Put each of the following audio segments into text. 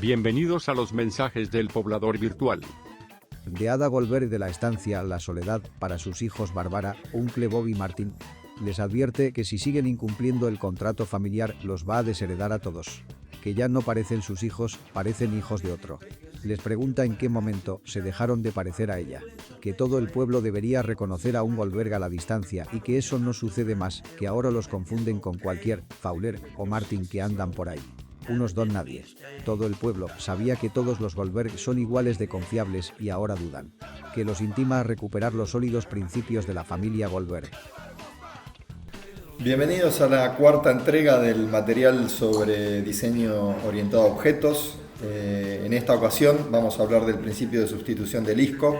Bienvenidos a los mensajes del poblador virtual. De Ada Goldberg de la estancia La Soledad para sus hijos Bárbara, uncle Bobby Martin, les advierte que si siguen incumpliendo el contrato familiar los va a desheredar a todos, que ya no parecen sus hijos, parecen hijos de otro. Les pregunta en qué momento se dejaron de parecer a ella, que todo el pueblo debería reconocer a un Goldberg a la distancia y que eso no sucede más, que ahora los confunden con cualquier Fowler o Martin que andan por ahí. Unos don nadie. Todo el pueblo sabía que todos los Goldberg son iguales de confiables y ahora dudan. Que los intima a recuperar los sólidos principios de la familia Goldberg. Bienvenidos a la cuarta entrega del material sobre diseño orientado a objetos. En esta ocasión vamos a hablar del principio de sustitución de Liskov,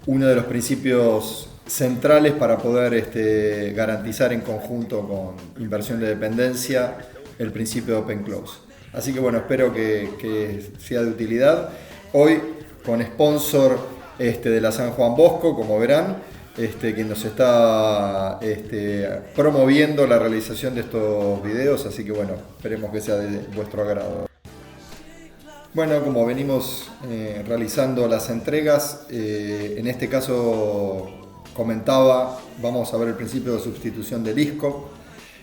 uno de los principios centrales para poder garantizar en conjunto con inversión de dependencia el principio de Open Close. Así que bueno, espero que sea de utilidad. Hoy con sponsor de la San Juan Bosco, como verán, que nos está promoviendo la realización de estos videos, así que bueno, esperemos que sea de vuestro agrado. Bueno, como venimos realizando las entregas, en este caso comentaba, vamos a ver el principio de sustitución de Liskov.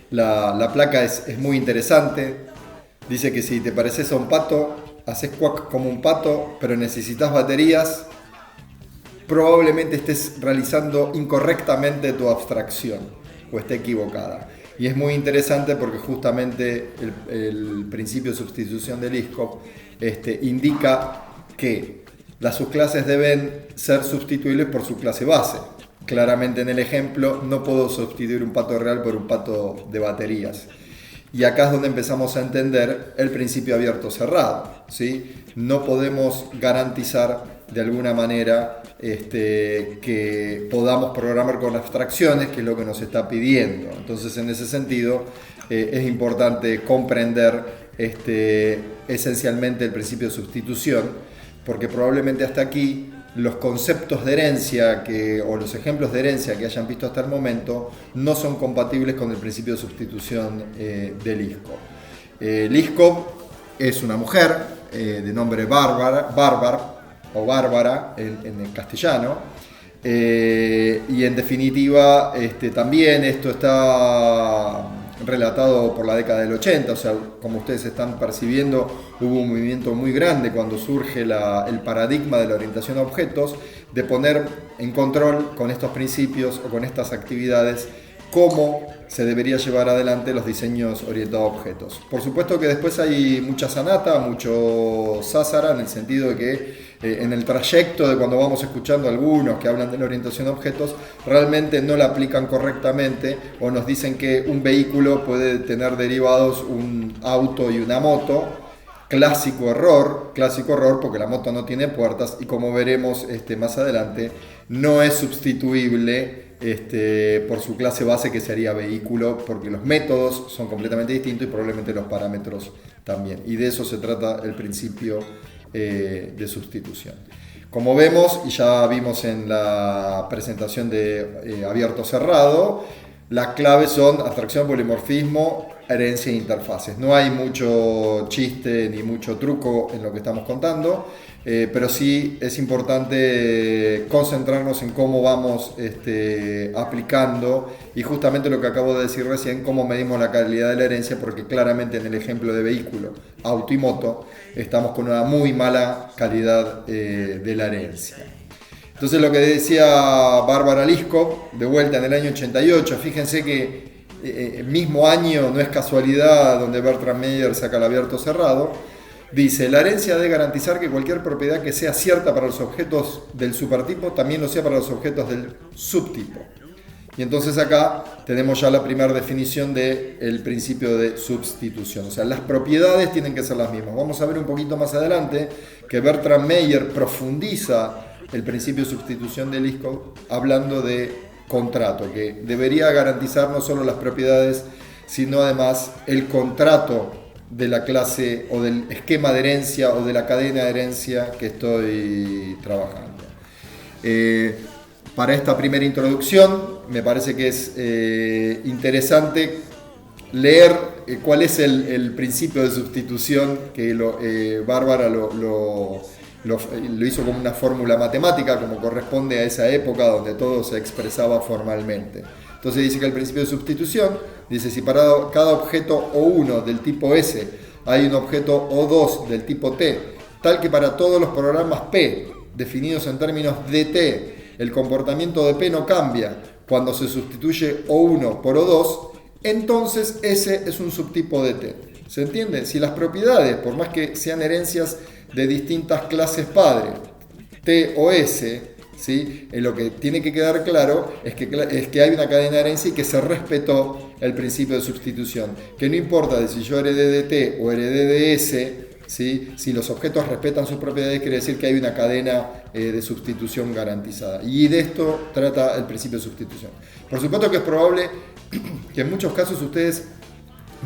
La placa es muy interesante. Dice que si te pareces a un pato, haces cuac como un pato, pero necesitas baterías, probablemente estés realizando incorrectamente tu abstracción o esté equivocada. Y es muy interesante porque justamente el principio de sustitución de Liskov indica que las subclases deben ser sustituibles por su clase base. Claramente en el ejemplo no puedo sustituir un pato real por un pato de baterías. Y acá es donde empezamos a entender el principio abierto-cerrado, ¿sí? No podemos garantizar de alguna manera que podamos programar con abstracciones, que es lo que nos está pidiendo. Entonces en ese sentido es importante comprender esencialmente el principio de sustitución, porque probablemente hasta aquí los conceptos de herencia o los ejemplos de herencia que hayan visto hasta el momento no son compatibles con el principio de sustitución de Liskov. Liskov es una mujer de nombre Bárbara en el castellano, y en definitiva también esto está relatado por la década del 80, o sea, como ustedes están percibiendo, hubo un movimiento muy grande cuando surge el paradigma de la orientación a objetos, de poner en control con estos principios o con estas actividades cómo se debería llevar adelante los diseños orientados a objetos. Por supuesto que después hay mucha sanata, mucho sásara, en el sentido de que en el trayecto de cuando vamos escuchando a algunos que hablan de la orientación a objetos, realmente no la aplican correctamente o nos dicen que un vehículo puede tener derivados un auto y una moto. Clásico error porque la moto no tiene puertas y como veremos más adelante no es sustituible por su clase base que sería vehículo, porque los métodos son completamente distintos y probablemente los parámetros también, y de eso se trata el principio de sustitución. Como vemos y ya vimos en la presentación de abierto-cerrado, las claves son abstracción, polimorfismo, herencia e interfaces. No hay mucho chiste ni mucho truco en lo que estamos contando, pero sí es importante concentrarnos en cómo vamos aplicando, y justamente lo que acabo de decir recién, cómo medimos la calidad de la herencia, porque claramente en el ejemplo de vehículo, auto y moto estamos con una muy mala calidad de la herencia. Entonces lo que decía Bárbara Liskov, de vuelta en el año 88, fíjense que mismo año, no es casualidad, donde Bertrand Meyer saca el abierto cerrado, dice: la herencia debe garantizar que cualquier propiedad que sea cierta para los objetos del supertipo también lo sea para los objetos del subtipo. Y entonces acá tenemos ya la primera definición del principio de sustitución. O sea, las propiedades tienen que ser las mismas. Vamos a ver un poquito más adelante que Bertrand Meyer profundiza el principio de sustitución de Liskov hablando de contrato, que debería garantizar no solo las propiedades, sino además el contrato de la clase o del esquema de herencia o de la cadena de herencia que estoy trabajando. Para esta primera introducción me parece que es interesante leer cuál es el principio de sustitución que Bárbara lo hizo como una fórmula matemática, como corresponde a esa época donde todo se expresaba formalmente. Entonces dice que el principio de sustitución, dice si para cada objeto O1 del tipo S hay un objeto O2 del tipo T, tal que para todos los programas P definidos en términos de T, el comportamiento de P no cambia cuando se sustituye O1 por O2, entonces S es un subtipo de T. ¿Se entiende? Si las propiedades, por más que sean herencias de distintas clases padre, T o S, ¿sí? Lo que tiene que quedar claro es que hay una cadena de herencia y que se respetó el principio de sustitución. Que no importa de si yo heredé de T o heredé de S, ¿sí? Si los objetos respetan sus propiedades, quiere decir que hay una cadena de sustitución garantizada. Y de esto trata el principio de sustitución. Por supuesto que es probable que en muchos casos ustedes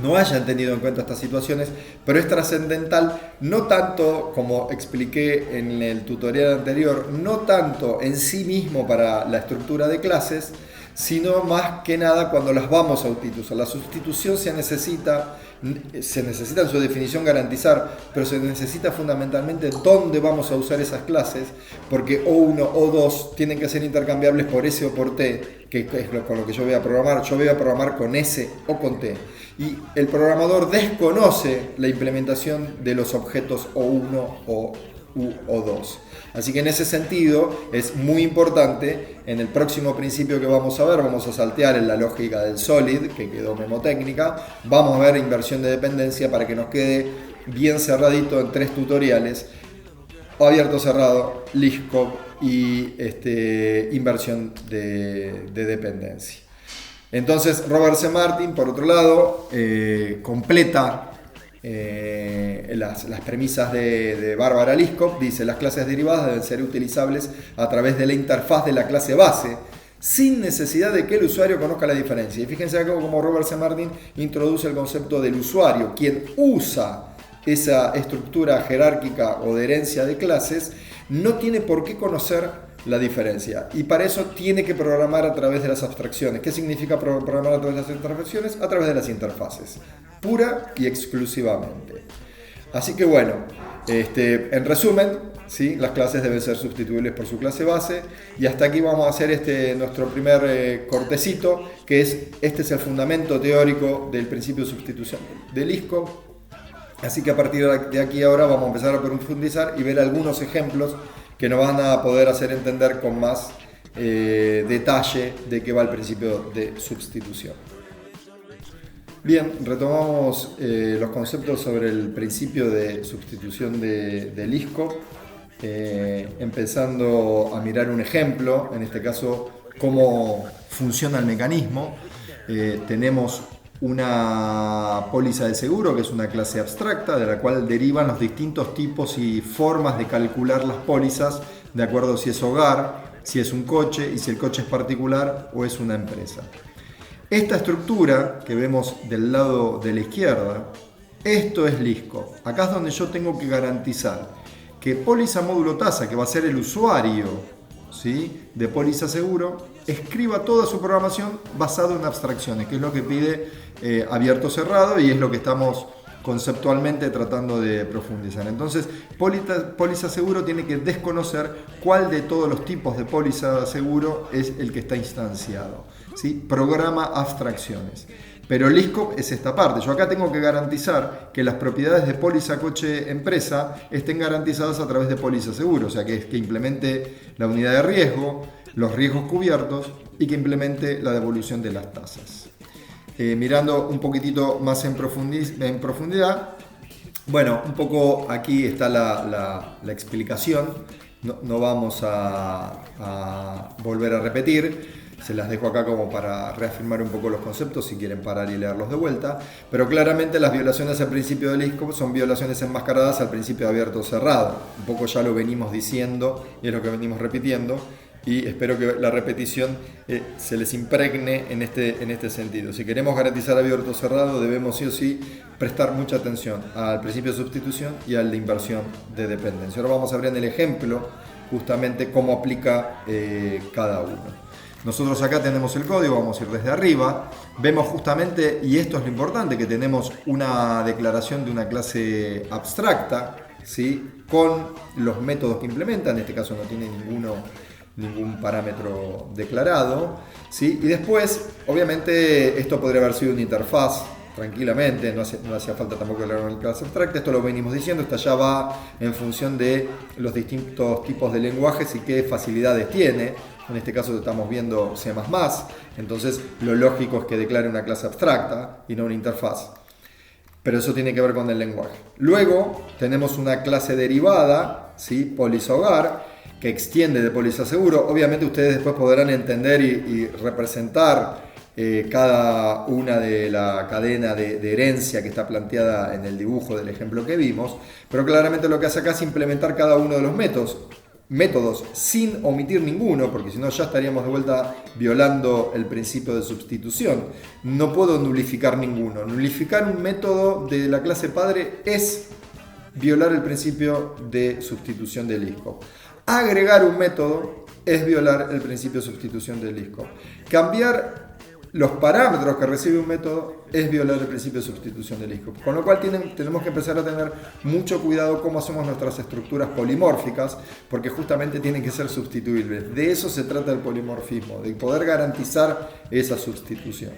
no hayan tenido en cuenta estas situaciones, pero es trascendental, no tanto, como expliqué en el tutorial anterior, no tanto en sí mismo para la estructura de clases, sino más que nada cuando las vamos a utilizar. La sustitución se necesita en su definición garantizar, pero se necesita fundamentalmente dónde vamos a usar esas clases, porque O1 o O2 tienen que ser intercambiables por S o por T, que es con lo que yo voy a programar. Yo voy a programar con S o con T. Y el programador desconoce la implementación de los objetos O1 o O2. Así que en ese sentido es muy importante, en el próximo principio que vamos a ver, vamos a saltear en la lógica del SOLID, que quedó memotécnica, vamos a ver inversión de dependencia para que nos quede bien cerradito en 3 tutoriales, abierto, cerrado, LISCOP y inversión de dependencia. Entonces Robert C. Martin, por otro lado, completa las premisas de Bárbara Liskov. Dice: las clases derivadas deben ser utilizables a través de la interfaz de la clase base, sin necesidad de que el usuario conozca la diferencia. Y fíjense acá como Robert C. Martin introduce el concepto del usuario, quien usa esa estructura jerárquica o de herencia de clases, no tiene por qué conocer la diferencia, y para eso tiene que programar a través de las abstracciones. ¿Qué significa programar a través de las abstracciones? A través de las interfaces, pura y exclusivamente. Así que bueno, en resumen, ¿sí? Las clases deben ser sustituibles por su clase base, y hasta aquí vamos a hacer nuestro primer cortecito, que este es el fundamento teórico del principio de sustitución de Liskov. Así que a partir de aquí ahora vamos a empezar a profundizar y ver algunos ejemplos que nos van a poder hacer entender con más detalle de qué va el principio de sustitución. Bien, retomamos los conceptos sobre el principio de sustitución de Liskov, empezando a mirar un ejemplo, en este caso cómo funciona el mecanismo. Tenemos una póliza de seguro, que es una clase abstracta de la cual derivan los distintos tipos y formas de calcular las pólizas, de acuerdo si es hogar, si es un coche, y si el coche es particular o es una empresa. Esta estructura que vemos del lado de la izquierda, esto es Liskov. Acá es donde yo tengo que garantizar que póliza módulo tasa, que va a ser el usuario, ¿sí?, de póliza seguro, escriba toda su programación basado en abstracciones, que es lo que pide abierto cerrado, y es lo que estamos conceptualmente tratando de profundizar. Entonces, póliza seguro tiene que desconocer cuál de todos los tipos de póliza seguro es el que está instanciado, ¿sí? Programa abstracciones. Pero Liskov es esta parte. Yo acá tengo que garantizar que las propiedades de póliza coche empresa estén garantizadas a través de póliza seguro, o sea que implemente la unidad de riesgo, los riesgos cubiertos, y que implemente la devolución de las tasas. Mirando un poquitito más en profundidad, bueno, un poco aquí está la explicación, no vamos a volver a repetir. Se las dejo acá como para reafirmar un poco los conceptos si quieren parar y leerlos de vuelta, pero claramente las violaciones al principio de Liskov son violaciones enmascaradas al principio de abierto cerrado. Un poco ya lo venimos diciendo y es lo que venimos repitiendo, y espero que la repetición se les impregne en este sentido. Si queremos garantizar abierto o cerrado, debemos sí o sí prestar mucha atención al principio de sustitución y al de inversión de dependencia. Ahora vamos a ver en el ejemplo justamente cómo aplica cada uno. Nosotros acá tenemos el código, vamos a ir desde arriba, vemos justamente, y esto es lo importante, que tenemos una declaración de una clase abstracta, ¿sí? Con los métodos que implementa, en este caso no tiene ningún parámetro declarado, ¿sí? Y después, obviamente, esto podría haber sido una interfaz, tranquilamente, no hacía falta tampoco declarar una clase abstracta, esto lo venimos diciendo, esta ya va en función de los distintos tipos de lenguajes y qué facilidades tiene. En este caso estamos viendo C++, entonces lo lógico es que declare una clase abstracta y no una interfaz. Pero eso tiene que ver con el lenguaje. Luego tenemos una clase derivada, ¿sí? Póliza hogar, que extiende de póliza seguro. Obviamente ustedes después podrán entender y representar cada una de la cadena de herencia que está planteada en el dibujo del ejemplo que vimos. Pero claramente lo que hace acá es implementar cada uno de los métodos sin omitir ninguno, porque si no ya estaríamos de vuelta violando el principio de sustitución. No puedo nulificar ninguno. Nulificar un método de la clase padre es violar el principio de sustitución del ISCOP. Agregar un método es violar el principio de sustitución del ISCOP. Cambiar los parámetros que recibe un método es violar el principio de sustitución del ISCOP. Con lo cual tenemos que empezar a tener mucho cuidado cómo hacemos nuestras estructuras polimórficas, porque justamente tienen que ser sustituibles. De eso se trata el polimorfismo, de poder garantizar esa sustitución.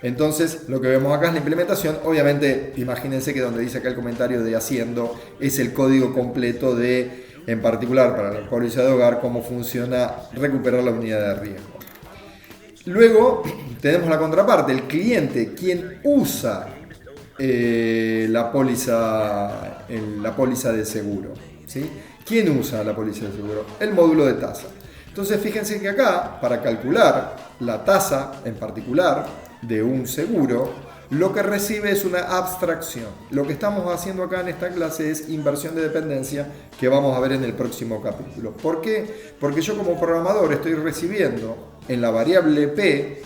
Entonces, lo que vemos acá es la implementación. Obviamente, imagínense que donde dice acá el comentario de haciendo es el código completo de, en particular para la póliza de hogar, cómo funciona recuperar la unidad de riesgo. Luego tenemos la contraparte, el cliente, quien usa la póliza de seguro, ¿sí? ¿Quién usa la póliza de seguro? El módulo de tasa. Entonces fíjense que acá, para calcular la tasa en particular de un seguro, lo que recibe es una abstracción. Lo que estamos haciendo acá en esta clase es inversión de dependencia, que vamos a ver en el próximo capítulo. ¿Por qué? Porque yo como programador estoy recibiendo en la variable P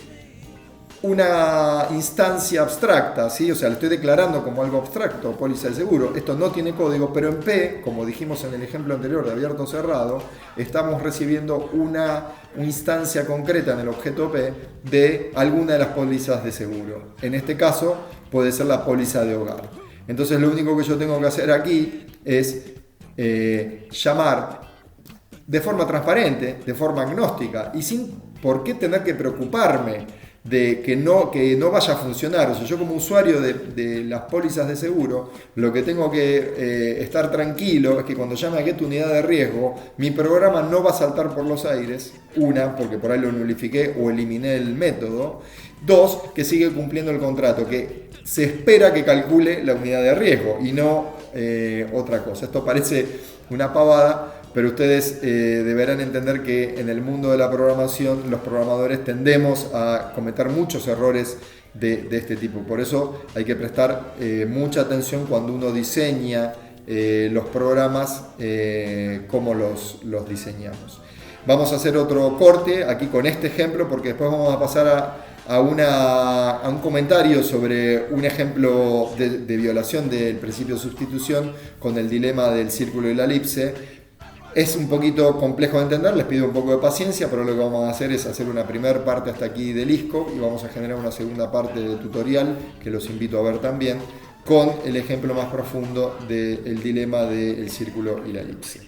una instancia abstracta, ¿sí? O sea, lo estoy declarando como algo abstracto, póliza de seguro. Esto no tiene código, pero en P, como dijimos en el ejemplo anterior de abierto o cerrado, estamos recibiendo una instancia concreta en el objeto P de alguna de las pólizas de seguro. En este caso puede ser la póliza de hogar. Entonces lo único que yo tengo que hacer aquí es llamar de forma transparente, de forma agnóstica y sin por qué tener que preocuparme de que no vaya a funcionar. O sea, yo como usuario de las pólizas de seguro, lo que tengo que estar tranquilo es que cuando llame a get unidad de riesgo, mi programa no va a saltar por los aires. Una, porque por ahí lo nulifiqué o eliminé el método. Dos, que sigue cumpliendo el contrato, que se espera que calcule la unidad de riesgo y no otra cosa. Esto parece una pavada, pero ustedes deberán entender que en el mundo de la programación los programadores tendemos a cometer muchos errores de este tipo. Por eso hay que prestar mucha atención cuando uno diseña los programas, cómo los diseñamos. Vamos a hacer otro corte aquí con este ejemplo, porque después vamos a pasar a un comentario sobre un ejemplo de violación del principio de sustitución con el dilema del círculo y la elipse. Es un poquito complejo de entender, les pido un poco de paciencia, pero lo que vamos a hacer es hacer una primera parte hasta aquí del ISCOP y vamos a generar una segunda parte de tutorial que los invito a ver también con el ejemplo más profundo del dilema del círculo y la elipse.